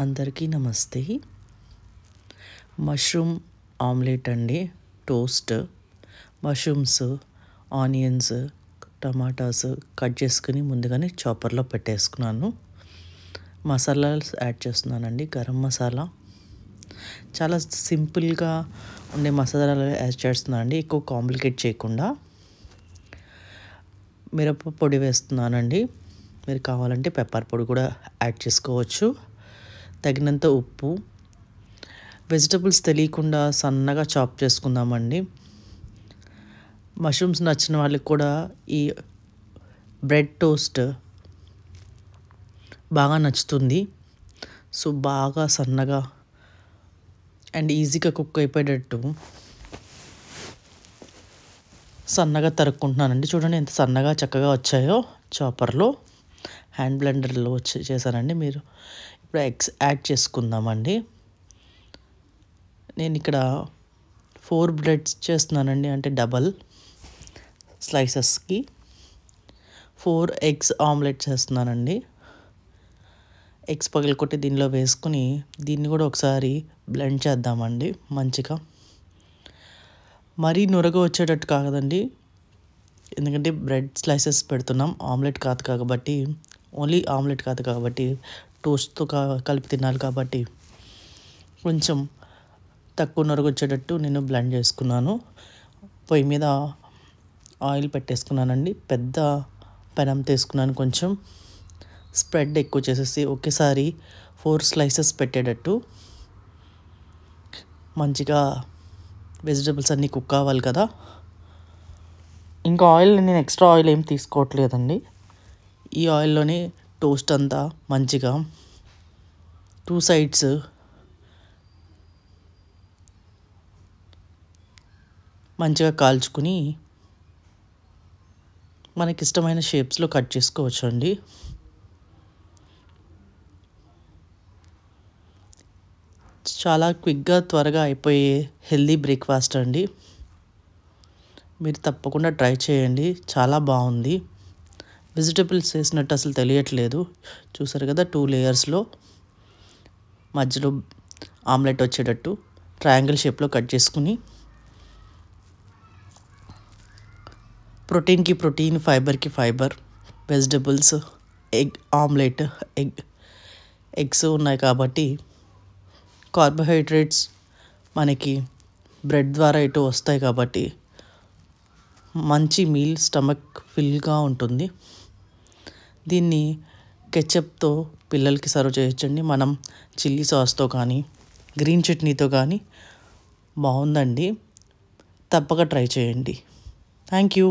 అందరికీ నమస్తే. Mushroom omelette అండి. Toast, mushrooms, onions, tomatoes cut చేసుకుని ముందుగానే చాపర్లో పెట్టేసుకున్నాను. మసాలాస్ యాడ్ చేస్తున్నానండి. గరం మసాలా, చాలా సింపుల్గా ఉండే మసాలాలు యాడ్ చేస్తున్నానండి, ఎక్కువ కాంప్లికేట్ చేయకుండా. మిరప పొడి వేస్తున్నానండి. మీరు కావాలంటే పెప్పర్ పొడి కూడా యాడ్ చేసుకోవచ్చు. తగినంత ఉప్పు. వెజిటబుల్స్ తెలియకుండా సన్నగా చాప్ చేసుకుందామండి. మష్రూమ్స్ నచ్చిన వాళ్ళకి కూడా ఈ బ్రెడ్ టోస్ట్ బాగా నచ్చుతుంది. సో బాగా సన్నగా అండ్ ఈజీగా కుక్ అయిపోయేటట్టు సన్నగా తరుక్కుంటున్నానండి. చూడండి ఎంత సన్నగా చక్కగా వచ్చాయో. చాపర్లో, హ్యాండ్ బ్లెండర్లో చేశానండి. మీరు ఇప్పుడు ఎగ్స్ యాడ్ చేసుకుందామండి. నేను ఇక్కడ 4 బ్రెడ్స్ చేస్తున్నానండి, అంటే డబల్ స్లైసెస్కి 4 ఎగ్స్ ఆమ్లెట్ చేస్తున్నానండి. ఎగ్స్ పగలకొట్టి దీనిలో వేసుకుని దీన్ని కూడా ఒకసారి బ్లెండ్ చేద్దామండి మంచిగా. మరీ నురగ వచ్చేటట్టు కాదండి, ఎందుకంటే బ్రెడ్ స్లైసెస్ పెడుతున్నాం, ఆమ్లెట్ కాదు కాబట్టి, ఓన్లీ ఆమ్లెట్ కాదు కాబట్టి, టోస్ట్తో కలిపి తినాలి కాబట్టి కొంచెం తక్కువ నురగ వచ్చేటట్టు నేను బ్లెండ్ చేసుకున్నాను. పొయ్యి మీద ఆయిల్ పెట్టేసుకున్నానండి. పెద్ద పెనం తీసుకున్నాను. కొంచెం స్ప్రెడ్ ఎక్కువ చేసేసి ఒకేసారి 4 స్లైసెస్ పెట్టేటట్టు మంచిగా వెజిటబుల్స్ అన్నీ కుక్ కావాలి కదా. ఇంకా ఆయిల్ నేను ఎక్స్ట్రా ఆయిల్ ఏం తీసుకోవట్లేదండి. ఈ ఆయిల్లోనే టోస్ట్ అంతా మంచిగా 2 సైడ్స్ మంచిగా కాల్చుకుని మనకిష్టమైన షేప్స్లో కట్ చేసుకోవచ్చు అండి. చాలా క్విక్గా త్వరగా అయిపోయే హెల్దీ బ్రేక్ఫాస్ట్ అండి. మీరు తప్పకుండా ట్రై చేయండి, చాలా బాగుంది. వెజిటబుల్స్ వేసినట్టు అసలు తెలియట్లేదు. చూసారు కదా, 2 లేయర్స్లో మధ్యలో ఆమ్లెట్ వచ్చేటట్టు ట్రయాంగిల్ షేప్లో కట్ చేసుకుని, ప్రోటీన్కి ప్రోటీన్, ఫైబర్కి fibre, vegetables, egg omelette, eggs ఉన్నాయి కాబట్టి కార్బోహైడ్రేట్స్ మనకి బ్రెడ్ ద్వారా ఇటు వస్తాయి కాబట్టి మంచి మీల్, స్టమక్ ఫిల్గా ఉంటుంది. దీన్ని కెచప్తో పిల్లలకి సర్వ్ చేయొచ్చండి. మనం చిల్లీ సాస్తో కానీ గ్రీన్ చట్నీతో కానీ బాగుందండి. తప్పక ట్రై చేయండి. Thank you.